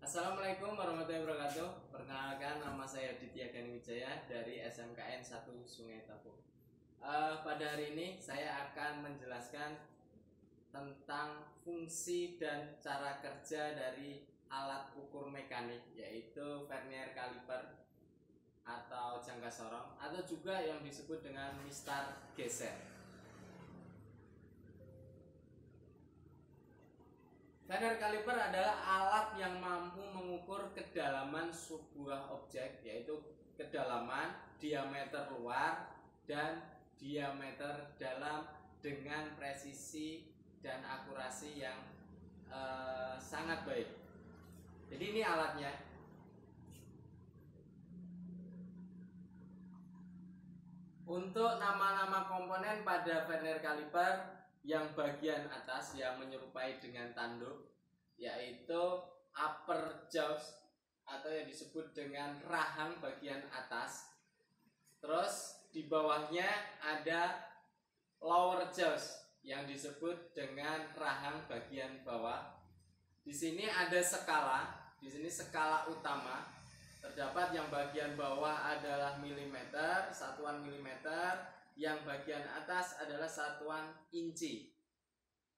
Assalamualaikum warahmatullahi wabarakatuh. Perkenalkan, nama saya Ditya Gani Wijaya dari SMKN 1 Sungai Tapuk. Pada hari ini saya akan menjelaskan tentang fungsi dan cara kerja dari alat ukur mekanik, yaitu vernier caliper atau jangka sorong, atau juga yang disebut dengan mistar geser. Vernier caliper adalah alat yang mampu mengukur kedalaman sebuah objek, yaitu kedalaman, diameter luar, dan diameter dalam dengan presisi dan akurasi yang sangat baik. Jadi ini alatnya. Untuk nama-nama komponen pada vernier caliper, yang bagian atas yang menyerupai dengan tanduk, yaitu upper jaws atau yang disebut dengan rahang bagian atas. Terus di bawahnya ada lower jaws yang disebut dengan rahang bagian bawah. Di sini ada skala, di sini skala utama. Terdapat yang bagian bawah adalah milimeter, satuan milimeter, yang bagian atas adalah satuan inci.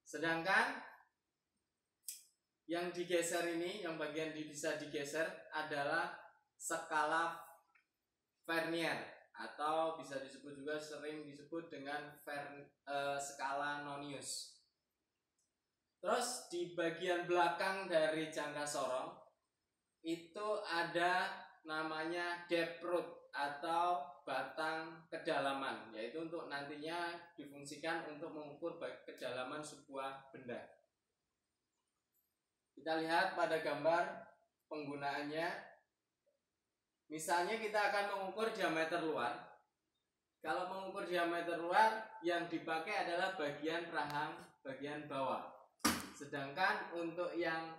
Sedangkan yang digeser ini, yang bagian bisa digeser adalah skala vernier, atau bisa disebut juga sering disebut dengan skala Nonius. Terus di bagian belakang dari jangka sorong itu ada namanya depth root atau batang kedalaman, yaitu untuk nantinya difungsikan untuk mengukur kedalaman sebuah benda. Kita lihat pada gambar penggunaannya. Misalnya kita akan mengukur diameter luar. Kalau mengukur diameter luar, yang dipakai adalah bagian rahang bagian bawah. Sedangkan untuk yang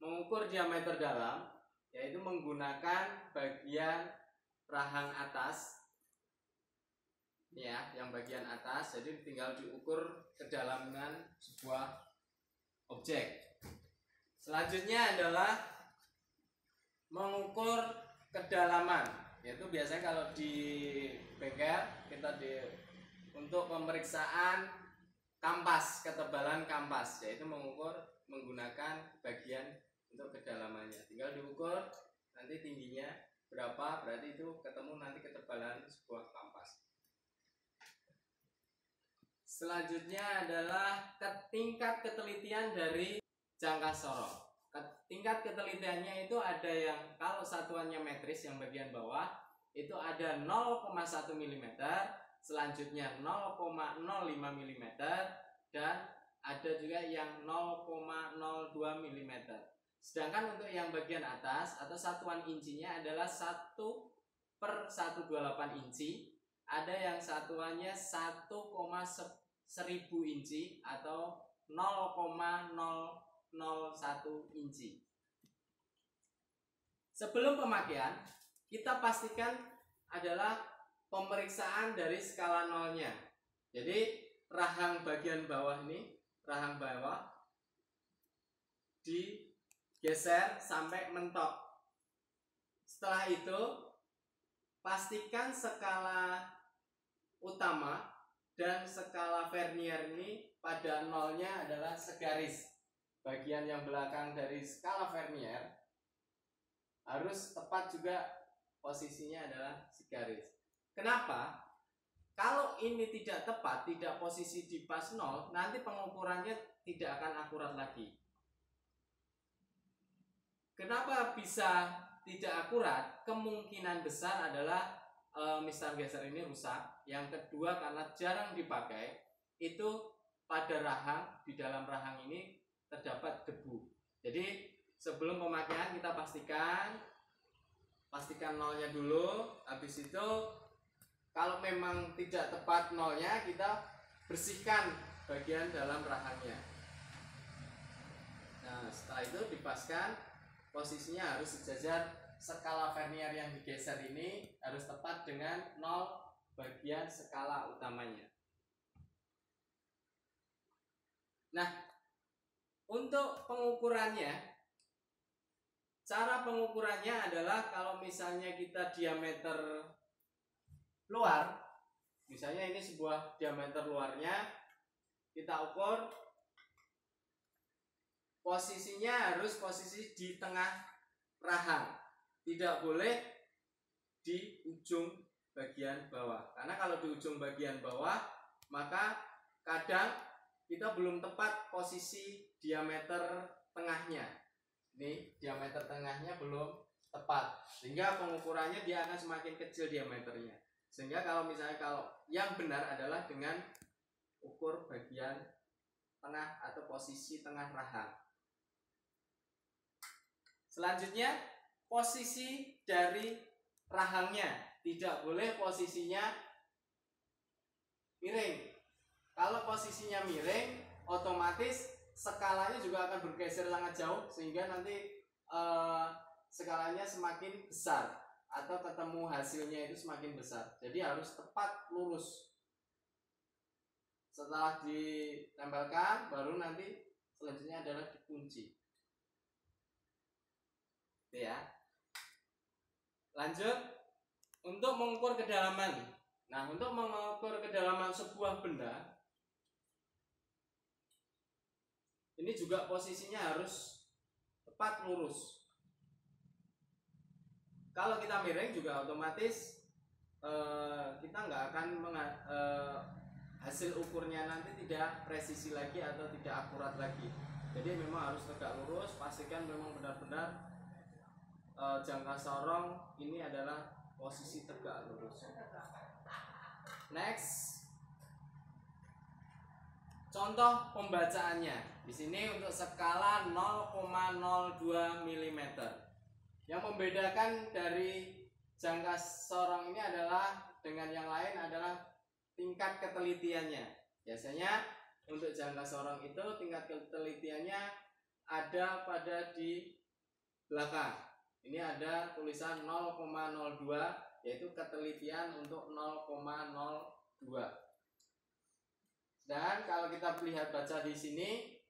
mengukur diameter dalam, yaitu menggunakan bagian rahang atas, ya, yang bagian atas. Jadi tinggal diukur kedalaman sebuah objek. Selanjutnya adalah mengukur kedalaman, yaitu biasanya kalau di bengkel kita untuk pemeriksaan kampas, ketebalan kampas, yaitu mengukur menggunakan bagian untuk kedalamannya. Tinggal diukur nanti tingginya berapa, berarti itu ketemu nanti ketebalan sebuah kampas. Selanjutnya adalah tingkat ketelitian dari jangka sorong. Tingkat ketelitiannya itu ada yang kalau satuannya metris yang bagian bawah itu ada 0,1 mm, selanjutnya 0,05 mm, dan ada juga yang 0,02 mm. Sedangkan untuk yang bagian atas atau satuan incinya adalah 1/128 inci. Ada yang satuannya 1,1000 inci atau 0,001 inci. Sebelum pemakaian, kita pastikan adalah pemeriksaan dari skala nolnya. Jadi rahang bagian bawah ini, rahang bawah digeser sampai mentok. Setelah itu pastikan skala utama dan skala vernier ini pada nolnya adalah segaris. Bagian yang belakang dari skala vernier harus tepat juga, posisinya adalah segaris. Kenapa? Kalau ini tidak tepat, tidak posisi di pas nol, nanti pengukurannya tidak akan akurat lagi. Kenapa bisa tidak akurat? Kemungkinan besar adalah mistar geser ini rusak. Yang kedua karena jarang dipakai, itu pada rahang, di dalam rahang ini terdapat debu. Jadi sebelum pemakaian kita pastikan nolnya dulu. Habis itu kalau memang tidak tepat nolnya, kita bersihkan bagian dalam rahangnya. Nah, setelah itu dipaskan, posisinya harus sejajar. Skala vernier yang digeser ini harus tepat dengan 0 bagian skala utamanya. Nah, Untuk pengukurannya, cara pengukurannya adalah kalau misalnya kita diameter luar, misalnya ini sebuah diameter luarnya, kita ukur posisinya harus posisi di tengah rahang, tidak boleh di ujung bagian bawah, karena kalau di ujung bagian bawah maka kadang kita belum tepat posisi diameter tengahnya. Ini diameter tengahnya belum tepat, sehingga pengukurannya dia akan semakin kecil diameternya. Sehingga kalau misalnya kalau yang benar adalah dengan ukur bagian tengah atau posisi tengah rahang. Selanjutnya posisi dari rahangnya, tidak boleh posisinya miring. Kalau posisinya miring, otomatis skalanya juga akan bergeser sangat jauh, sehingga nanti skalanya semakin besar atau ketemu hasilnya itu semakin besar. Jadi harus tepat lurus. Setelah ditempelkan, baru nanti selanjutnya adalah dikunci. Oke ya. Lanjut untuk mengukur kedalaman. Nah, untuk mengukur kedalaman sebuah benda, ini juga posisinya harus tepat lurus. Kalau kita miring juga otomatis kita nggak akan hasil ukurnya nanti tidak presisi lagi atau tidak akurat lagi. Jadi memang harus tegak lurus. Pastikan memang benar-benar jangka sorong ini adalah posisi tegak lurus. Next, contoh pembacaannya. Di sini untuk skala 0,02 mm. Yang membedakan dari jangka sorong ini adalah dengan yang lain adalah tingkat ketelitiannya. Biasanya untuk jangka sorong itu tingkat ketelitiannya ada pada di belakang. Ini ada tulisan 0,02, yaitu ketelitian untuk 0,02. Dan kalau kita lihat baca di sini,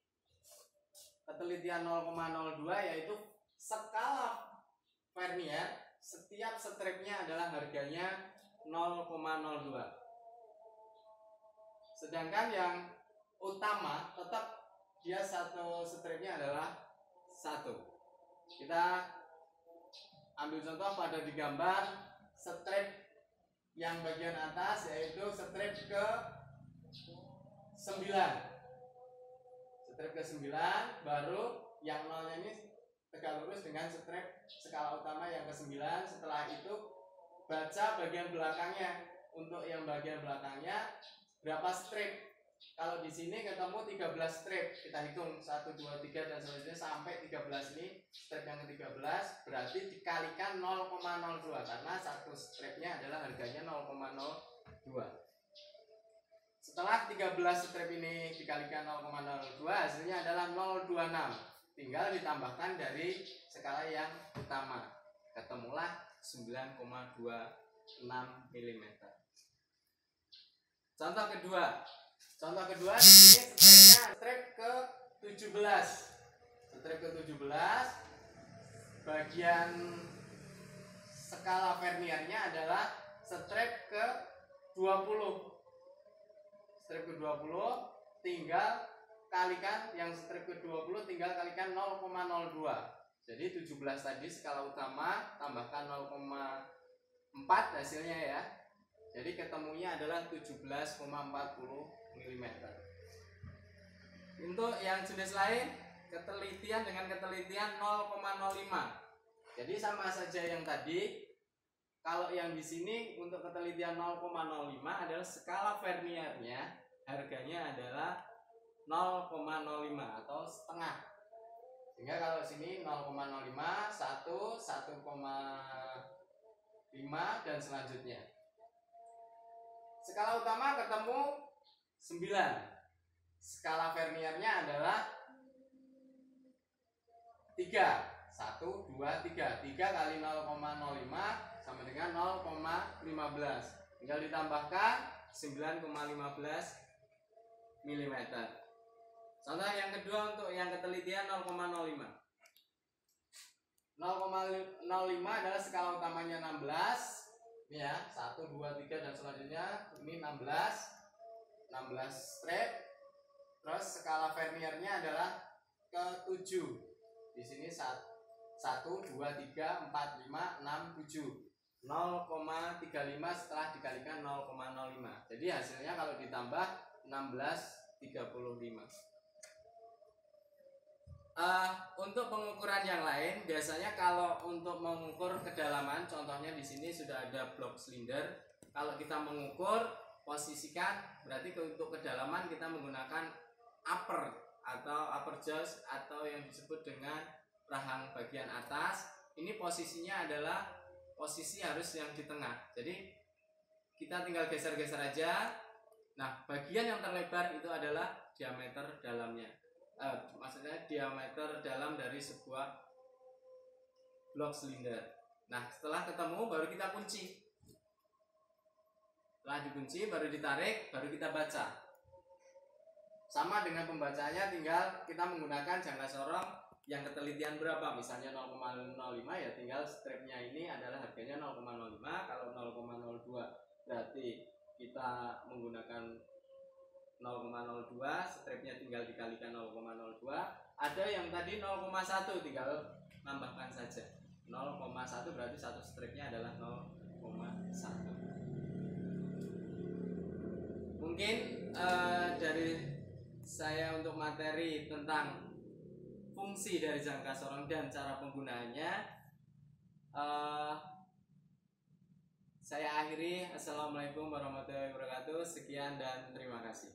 ketelitian 0,02 yaitu skala Vernier, setiap stripnya adalah harganya 0,02. Sedangkan yang utama tetap dia satu stripnya adalah 1. Kita ambil contoh pada di gambar strip yang bagian atas, yaitu strip ke 9. Strip ke 9, baru yang nolnya ini tegak lurus dengan strip skala utama yang ke 9. Setelah itu baca bagian belakangnya. Untuk yang bagian belakangnya berapa strip? Kalau di sini ketemu 13 strip, kita hitung 1, 2, 3 dan selanjutnya sampai 13 ini strip yang ke-13, berarti dikalikan 0,02 karena satu stripnya adalah harganya 0,02. Setelah 13 strip ini dikalikan 0,02, hasilnya adalah 0,26. Tinggal ditambahkan dari skala yang utama, ketemulah 9,26 mm. Contoh kedua di sini stripnya strip ke-17. Strip ke-17, bagian skala Verniernya adalah strip ke-20. Strip ke-20 tinggal kalikan yang strip ke-20 tinggal kalikan 0,02. Jadi 17 tadi skala utama tambahkan 0,4 hasilnya ya. Jadi ketemunya adalah 17,40 mm. Untuk yang jenis lain, ketelitian dengan ketelitian 0,05. Jadi sama saja yang tadi. Kalau yang di sini untuk ketelitian 0,05 adalah skala Verniernya, harganya adalah 0,05 atau setengah. Sehingga kalau sini 0,05, 1, 1,5 dan selanjutnya. Skala utama ketemu 9. Skala Verniernya adalah 3. 1, 2, 3. 3 kali 0,05 sama dengan 0,15. Tinggal ditambahkan 9,15 mm. Contoh yang kedua untuk yang ketelitian 0,05. 0,05 adalah skala utamanya 16. Ini ya, 1, 2, 3 dan selanjutnya. Ini 16 strip. Terus skala Verniernya adalah ke 7. Di sini 1, 2, 3, 4, 5, 6, 7. 0,35 setelah dikalikan 0,05. Jadi hasilnya kalau ditambah 16,35. Untuk pengukuran yang lain, biasanya kalau untuk mengukur kedalaman, contohnya di sini sudah ada blok silinder. Kalau kita mengukur, posisikan, berarti untuk kedalaman kita menggunakan upper atau upper jaws atau yang disebut dengan rahang bagian atas. Ini posisinya adalah posisi harus yang di tengah. Jadi kita tinggal geser-geser aja. Nah, bagian yang terlebar itu adalah diameter dalamnya. Maksudnya diameter dalam dari sebuah blok silinder. Nah, setelah ketemu baru kita kunci. Setelah dikunci baru ditarik, baru kita baca. Sama dengan pembacaannya, tinggal kita menggunakan jangka sorong yang ketelitian berapa. Misalnya 0,05 ya tinggal stripnya ini adalah harganya 0,05. Kalau 0,02 berarti kita menggunakan 0,02, stripnya tinggal dikalikan 0,02. Ada yang tadi 0,1, tinggal nambahkan saja 0,1, berarti satu stripnya adalah 0,1. Mungkin dari saya untuk materi tentang fungsi dari jangka sorong dan cara penggunaannya saya akhiri. Assalamualaikum warahmatullahi wabarakatuh. Sekian dan terima kasih.